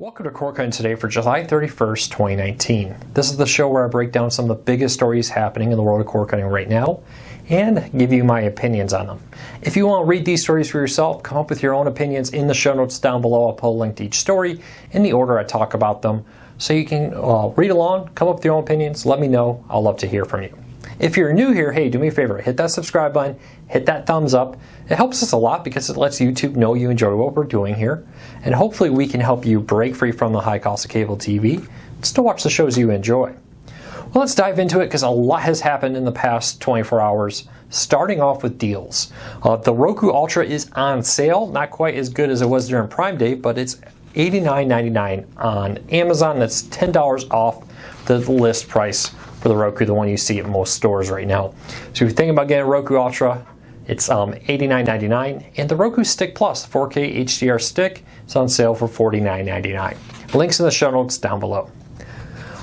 Welcome to Core today for July 31st, 2019. This is the show where I break down some of the biggest stories happening in the world of cord cutting right now and give you my opinions on them. If you want to read these stories for yourself, come up with your own opinions in the show notes down below. I'll put a link to each story in the order I talk about them so you can read along, come up with your own opinions, let me know. I'll love to hear from you. If you're new here, hey, do me a favor, hit that subscribe button, hit that thumbs up. It helps us a lot because it lets YouTube know you enjoy what we're doing here. And hopefully we can help you break free from the high cost of cable TV and still watch the shows you enjoy. Well, let's dive into it because a lot has happened in the past 24 hours, starting off with deals. The Roku Ultra is on sale, not quite as good as it was during Prime Day, but it's $89.99 on Amazon. That's $10 off the list price for the Roku, the one you see at most stores right now. So if you're thinking about getting a Roku Ultra, it's $89.99, and the Roku Stick Plus, 4K HDR stick, is on sale for $49.99. Links in the show notes down below.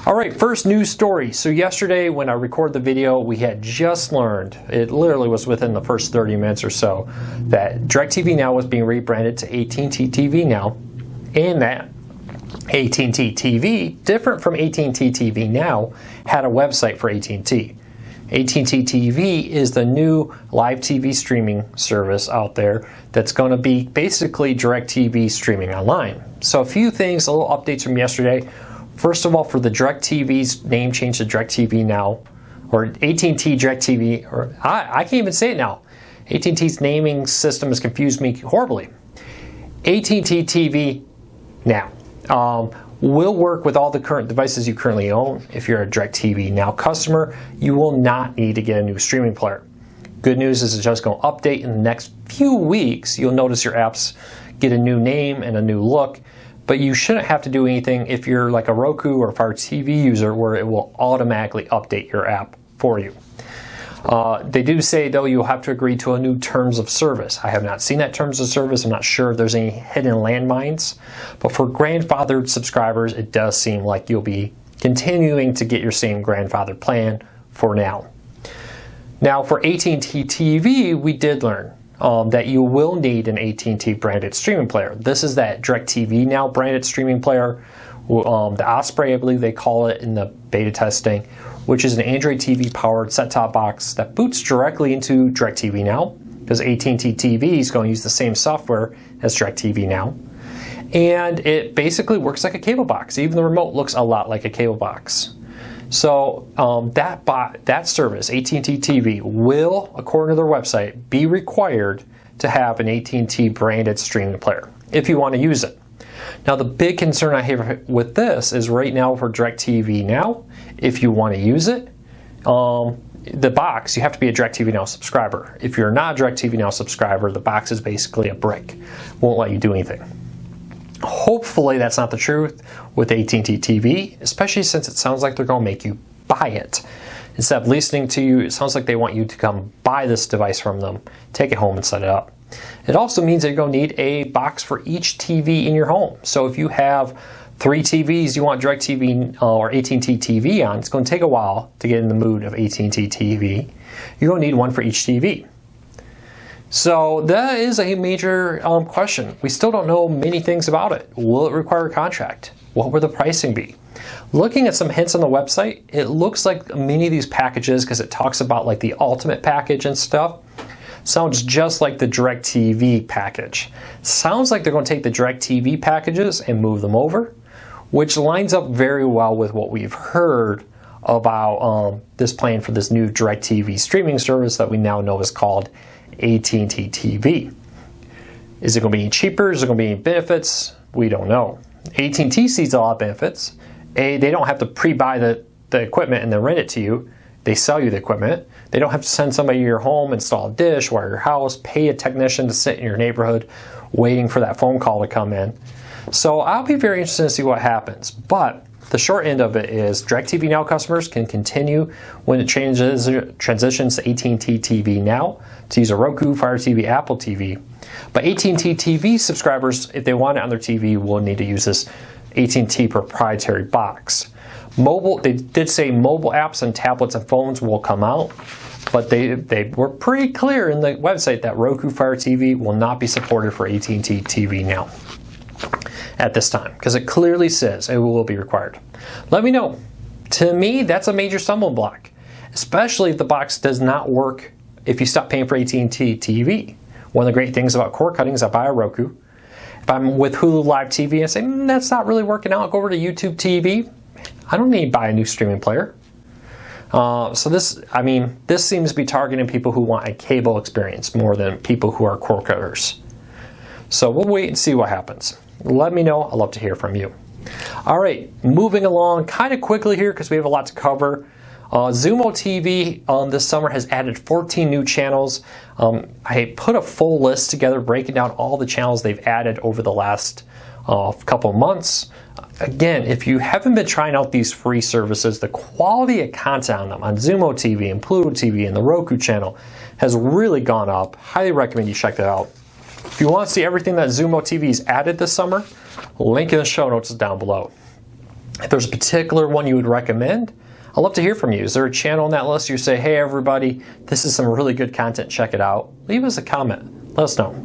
All right, first news story. So yesterday when I recorded the video, we had just learned, it literally was within the first 30 minutes or so, that DirecTV Now was being rebranded to AT&T TV Now, and that AT&T TV, different from AT&T TV Now, had a website for AT&T. AT&T TV is the new live TV streaming service out there that's going to be basically DirecTV streaming online. So a few things, a little updates from yesterday. First of all, for the DirecTV's name change to DirecTV Now, or AT&T DirecTV, or I can't even say it now. AT&T's naming system has confused me horribly. AT&T TV Now will work with all the current devices you currently own. If you're a DirecTV Now customer, you will not need to get a new streaming player. Good news is it's just going to update in the next few weeks. You'll notice your apps get a new name and a new look, but you shouldn't have to do anything if you're like a Roku or Fire TV user where it will automatically update your app for you. They do say, though, you'll have to agree to a new terms of service. I have not seen that terms of service. I'm not sure if there's any hidden landmines. But for grandfathered subscribers, it does seem like you'll be continuing to get your same grandfathered plan for now. Now, for AT&T TV, we did learn that you will need an AT&T branded streaming player. This is that DirecTV Now branded streaming player. The Osprey, I believe they call it in the beta testing, which is an Android TV powered set-top box that boots directly into DirecTV Now, because AT&T TV is going to use the same software as DirecTV Now. And it basically works like a cable box. Even the remote looks a lot like a cable box. So that service, AT&T TV, will, according to their website, be required to have an AT&T branded streaming player if you want to use it. Now, the big concern I have with this is right now for DirecTV Now, if you want to use it, the box, you have to be a DirecTV Now subscriber. If you're not a DirecTV Now subscriber, the box is basically a brick. Won't let you do anything. Hopefully that's not the truth with AT&T TV, especially since it sounds like they're going to make you buy it. Instead of listening to you, it sounds like they want you to come buy this device from them, take it home and set it up. It also means that you're going to need a box for each TV in your home. So if you have 3 TVs you want DirecTV or AT&T TV on, it's going to take a while to get in the mood of AT&T TV. You're going to need one for each TV. So that is a major question. We still don't know many things about it. Will it require a contract? What will the pricing be? Looking at some hints on the website, it looks like many of these packages, because it talks about like the ultimate package and stuff, sounds just like the DirecTV package. Sounds like they're going to take the DirecTV packages and move them over, which lines up very well with what we've heard about this plan for this new DirecTV streaming service that we now know is called AT&T TV. Is it going to be any cheaper? Is it going to be any benefits? We don't know. AT&T sees a lot of benefits. They don't have to pre-buy the equipment and then rent it to you. They sell you the equipment. They don't have to send somebody to your home, install a dish, wire your house, pay a technician to sit in your neighborhood waiting for that phone call to come in. So I'll be very interested to see what happens. But the short end of it is DirecTV Now customers can continue when it transitions to AT&T TV Now to use a Roku, Fire TV, Apple TV. But AT&T TV subscribers, if they want it on their TV, will need to use this AT&T proprietary box. Mobile, they did say mobile apps and tablets and phones will come out, but they were pretty clear in the website that Roku Fire TV will not be supported for AT&T TV Now. at this time, because it clearly says it will be required. Let me know. To me, that's a major stumbling block, especially if the box does not work if you stop paying for AT&T TV. One of the great things about cord cutting is I buy a Roku. If I'm with Hulu Live TV and say, that's not really working out, go over to YouTube TV. I don't need to buy a new streaming player. So this seems to be targeting people who want a cable experience more than people who are cord cutters. So we'll wait and see what happens. Let me know. I'd love to hear from you. All right, moving along kind of quickly here because we have a lot to cover. Xumo TV this summer has added 14 new channels. I put a full list together breaking down all the channels they've added over the last couple months. Again, if you haven't been trying out these free services, the quality of content on them on Xumo TV and Pluto TV and the Roku channel has really gone up. Highly recommend you check that out. If you want to see everything that Xumo TV's added this summer, link in the show notes is down below. If there's a particular one you would recommend, I'd love to hear from you. Is there a channel on that list you say, hey everybody, this is some really good content, check it out? Leave us a comment. Let us know.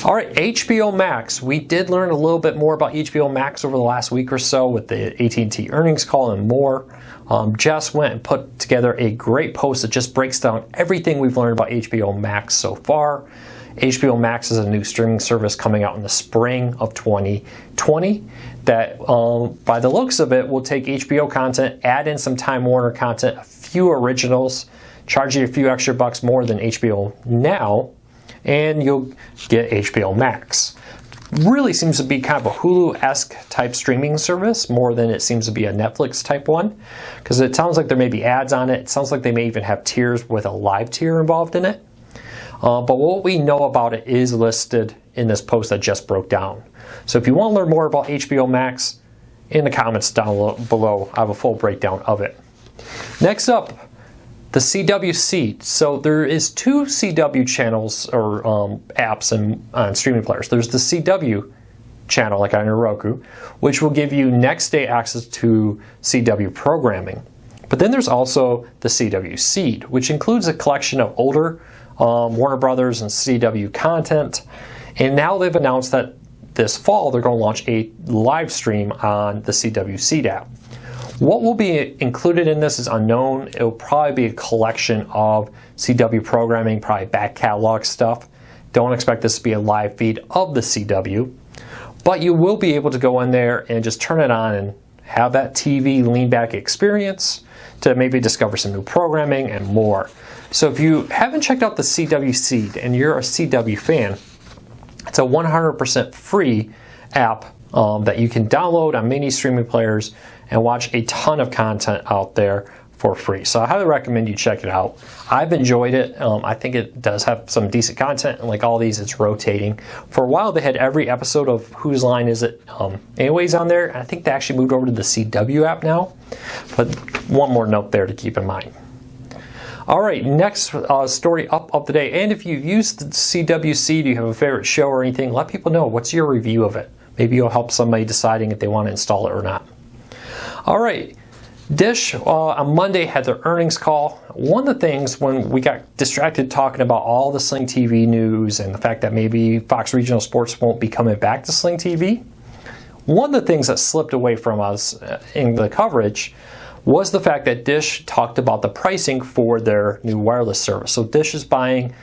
All right, Hbo Max. We did learn a little bit more about Hbo Max over the last week or so with the AT&T earnings call and more. Jess went and put together a great post that just breaks down everything we've learned about Hbo Max so far. Hbo Max is a new streaming service coming out in the spring of 2020 that, by the looks of it, will take HBO content, add in some Time Warner content, a few originals, charge you a few extra bucks more than HBO Now, and you'll get HBO Max. Really seems to be kind of a Hulu-esque type streaming service more than it seems to be a Netflix type one, because it sounds like there may be ads on it. It sounds like they may even have tiers with a live tier involved in it. But what we know about it is listed in this post that just broke down. So if you want to learn more about Hbo Max, in the comments down below, I have a full breakdown of it. Next up, the CW Seed. So there is two CW channels or apps on streaming players. There's the CW channel, like on your Roku, which will give you next day access to CW programming. But then there's also the CW Seed, which includes a collection of older Warner Brothers and CW content. And now they've announced that this fall they're going to launch a live stream on the CW Seed app. What will be included in this is unknown. It will probably be a collection of CW programming, probably back catalog stuff. Don't expect this to be a live feed of the CW, but you will be able to go in there and just turn it on and have that TV lean back experience to maybe discover some new programming and more. So if you haven't checked out the CW Seed and you're a CW fan, it's a 100% free app that you can download on many streaming players and watch a ton of content out there for free. So I highly recommend you check it out. I've enjoyed it. I think it does have some decent content, and like all these, it's rotating. For a while, they had every episode of Whose Line Is It anyways on there. I think they actually moved over to the CW app now, but one more note there to keep in mind. All right, next story up of the day. And if you've used the CW Seed, you have a favorite show or anything, let people know. What's your review of it? Maybe you'll help somebody deciding if they want to install it or not. All right, Dish on Monday had their earnings call. One of the things when we got distracted talking about all the Sling TV news and the fact that maybe Fox Regional Sports won't be coming back to Sling TV, one of the things that slipped away from us in the coverage was the fact that Dish talked about the pricing for their new wireless service. So Dish is buying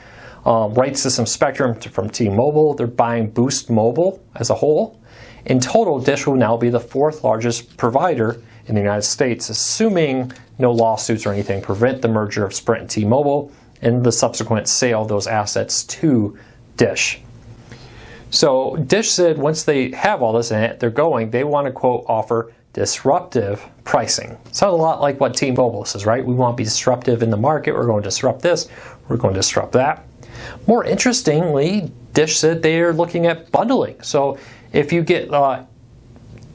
rights to some spectrum from T-Mobile. They're buying Boost Mobile as a whole. In total, Dish will now be the fourth largest provider in the United States, assuming no lawsuits or anything prevent the merger of Sprint and T-Mobile and the subsequent sale of those assets to Dish. So Dish said once they have all this in it, they want to, quote, offer disruptive pricing. Sounds a lot like what T-Mobile says, right? We want to be disruptive in the market. We're going to disrupt this. We're going to disrupt that. More interestingly, Dish said they are looking at bundling. So if you get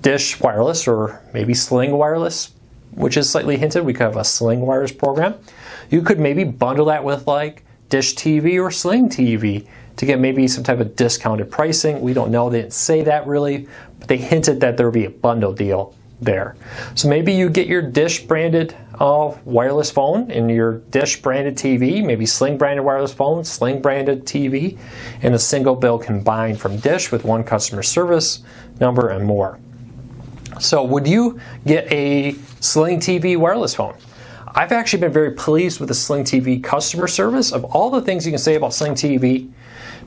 Dish Wireless or maybe Sling Wireless, which is slightly hinted, we could have a Sling Wireless program. You could maybe bundle that with like Dish TV or Sling TV to get maybe some type of discounted pricing. We don't know. They didn't say that really, but they hinted that there would be a bundle deal there. So maybe you get your Dish branded wireless phone and your Dish branded TV, maybe Sling branded wireless phone, Sling branded TV, in a single bill combined from Dish with one customer service number and more. So would you get a Sling TV wireless phone? I've actually been very pleased with the Sling TV customer service. Of all the things you can say about Sling TV,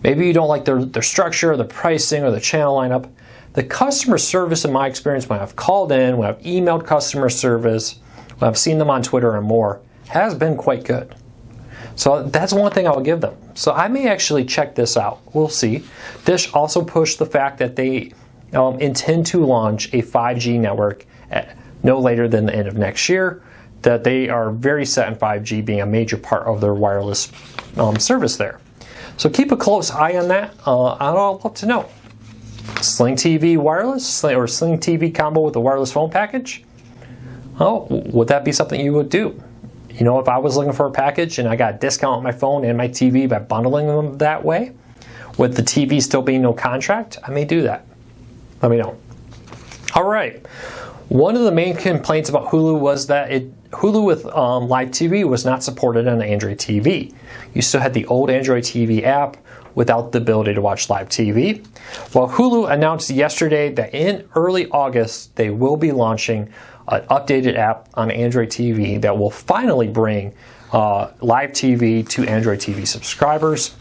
maybe you don't like their structure, or the pricing, or the channel lineup. The customer service, in my experience, when I've called in, when I've emailed customer service, when I've seen them on Twitter and more, has been quite good. So that's one thing I'll give them. So I may actually check this out. We'll see. Dish also pushed the fact that they intend to launch a 5G network no later than the end of next year, that they are very set on 5G being a major part of their wireless service there. So keep a close eye on that. I'd love to know. Sling TV wireless or Sling TV combo with a wireless phone package? Oh, would that be something you would do? You know, if I was looking for a package and I got a discount on my phone and my TV by bundling them that way, with the TV still being no contract, I may do that. Let me know. All right. One of the main complaints about Hulu was that Hulu with live TV was not supported on Android TV. You still had the old Android TV app without the ability to watch live TV. Well, Hulu announced yesterday that in early August, they will be launching an updated app on Android TV that will finally bring live TV to Android TV subscribers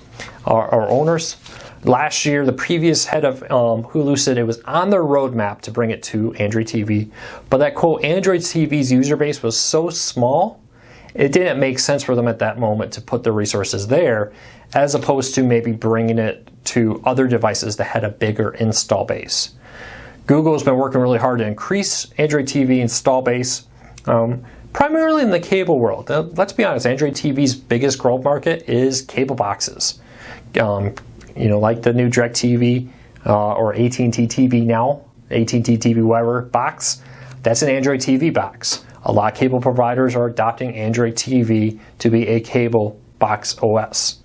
or owners. Last year, the previous head of Hulu said it was on their roadmap to bring it to Android TV, but that, quote, Android TV's user base was so small, it didn't make sense for them at that moment to put the resources there, as opposed to maybe bringing it to other devices that had a bigger install base. Google has been working really hard to increase Android TV install base, primarily in the cable world. Let's be honest, Android TV's biggest growth market is cable boxes. You know, like the new DirecTV or AT&T TV now, AT&T TV whatever box, that's an Android TV box. A lot of cable providers are adopting Android TV to be a cable box OS.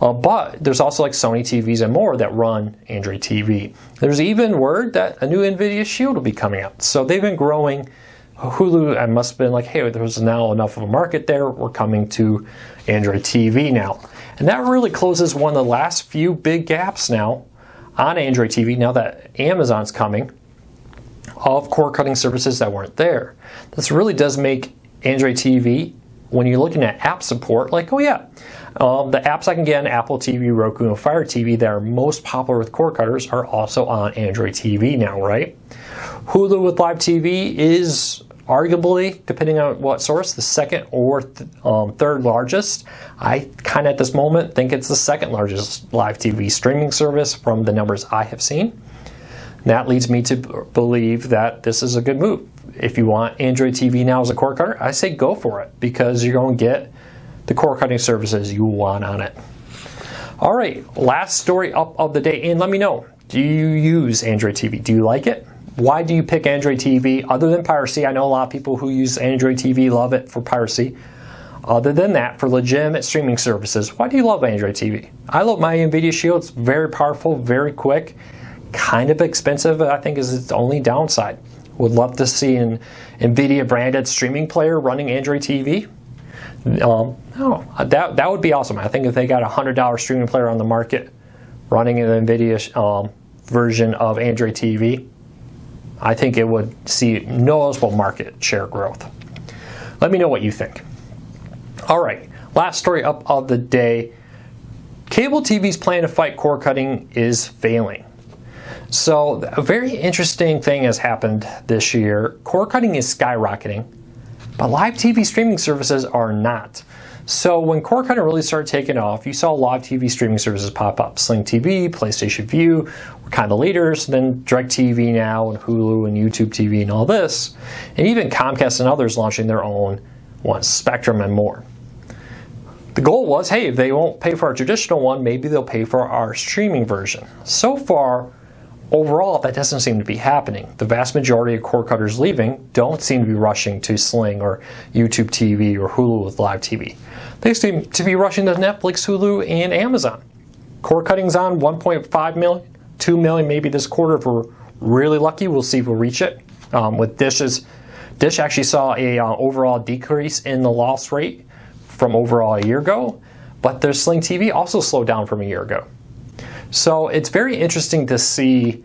But there's also like Sony TVs and more that run Android TV. There's even word that a new NVIDIA Shield will be coming out. So they've been growing. Hulu must have been like, hey, there's now enough of a market there. We're coming to Android TV now. And that really closes one of the last few big gaps now on Android TV, now that Amazon's coming, of cord cutting services that weren't there. This really does make Android TV, when you're looking at app support, like, oh yeah, the apps I can get on Apple TV, Roku, and Fire TV that are most popular with cord cutters are also on Android TV now, right? Hulu with live TV is arguably, depending on what source, the second or third largest. I kind of at this moment think it's the second largest live TV streaming service from the numbers I have seen. That leads me to believe that this is a good move. If you want Android TV now as a cord cutter, I say go for it, because you're going to get the cord cutting services you want on it. All right, last story up of the day, and let me know, do you use Android TV? Do you like it? Why do you pick Android TV other than piracy? I know a lot of people who use Android TV love it for piracy. Other than that, for legitimate streaming services, why do you love Android TV? I love my NVIDIA Shield. It's very powerful, very quick, kind of expensive, I think is its only downside. Would love to see an NVIDIA branded streaming player running Android TV. That would be awesome. I think if they got a $100 streaming player on the market running an NVIDIA version of Android TV, I think it would see noticeable market share growth. Let me know what you think. All right, last story up of the day. Cable TV's plan to fight cord cutting is failing. So a very interesting thing has happened this year. Cord cutting is skyrocketing, but live TV streaming services are not. So when cord cutting really started taking off, you saw live TV streaming services pop up. Sling TV, PlayStation Vue were kind of the leaders. Then DirecTV now and Hulu and YouTube TV and all this. And even Comcast and others launching their own ones, Spectrum and more. The goal was, hey, if they won't pay for our traditional one, maybe they'll pay for our streaming version. So far, overall, that doesn't seem to be happening. The vast majority of cord cutters leaving don't seem to be rushing to Sling or YouTube TV or Hulu with live TV. They seem to be rushing to Netflix, Hulu, and Amazon. Cord cutting's on 1.5 million, 2 million maybe this quarter if we're really lucky. We'll see if we'll reach it. with Dish actually saw a overall decrease in the loss rate from overall a year ago, but their Sling TV also slowed down from a year ago. So it's very interesting to see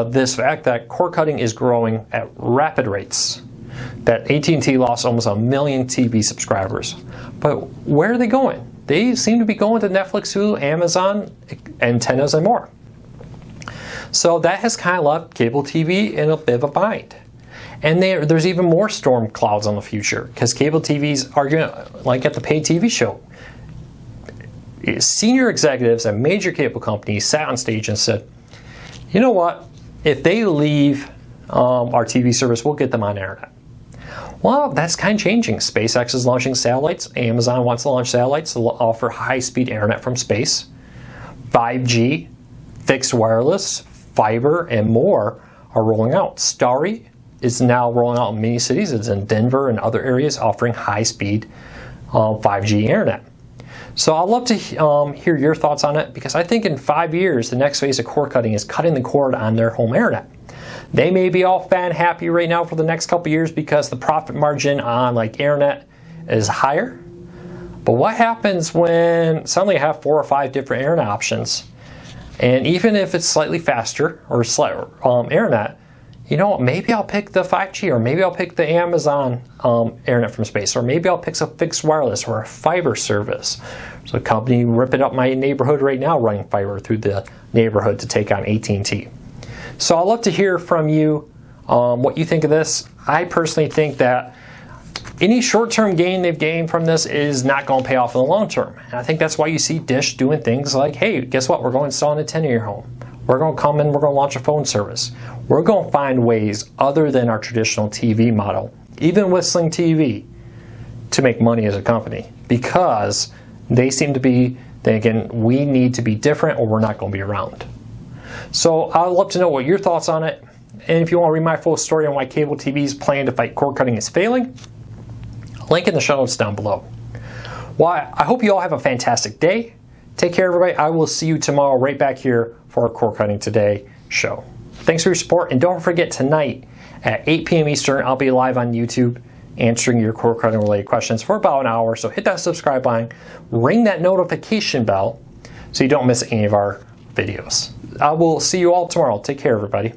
this fact that cord cutting is growing at rapid rates. That AT&T lost almost 1 million TV subscribers. But where are they going? They seem to be going to Netflix, Hulu, Amazon, antennas, and more. So that has kind of left cable TV in a bit of a bind. And there's even more storm clouds on the future, because cable TVs are going to, like at the pay TV show, senior executives at major cable companies sat on stage and said, you know what, if they leave our TV service, we'll get them on internet. Well, that's kind of changing. SpaceX is launching satellites. Amazon wants to launch satellites to offer high-speed internet from space. 5G, fixed wireless, fiber, and more are rolling out. Starry is now rolling out in many cities. It's in Denver and other areas offering high-speed 5G internet. So I'd love to hear your thoughts on it, because I think in 5 years, the next phase of cord cutting is cutting the cord on their home internet. They may be all fan happy right now for the next couple years because the profit margin on like internet is higher. But what happens when suddenly you have 4 or 5 different internet options? And even if it's slightly faster or internet, you know, maybe I'll pick the 5G, or maybe I'll pick the Amazon internet from space, or maybe I'll pick some fixed wireless or a fiber service. So a company ripping up my neighborhood right now running fiber through the neighborhood to take on AT&T. So I'd love to hear from you what you think of this. I personally think that any short-term gain they've gained from this is not going to pay off in the long term. And I think that's why you see Dish doing things like, hey, guess what? We're going to install an antenna in your home. We're going to come in, we're going to launch a phone service. We're going to find ways other than our traditional TV model, even with Sling TV, to make money as a company, because they seem to be thinking we need to be different or we're not going to be around. So I'd love to know what your thoughts on it. And if you want to read my full story on why cable TV's plan to fight cord cutting is failing, link in the show notes down below. Well, I hope you all have a fantastic day. Take care, everybody. I will see you tomorrow right back here for our Cord Cutting Today show. Thanks for your support, and don't forget tonight at 8 p.m. Eastern, I'll be live on YouTube answering your cord cutting related questions for about an hour. So hit that subscribe button, ring that notification bell so you don't miss any of our videos. I will see you all tomorrow. Take care, everybody.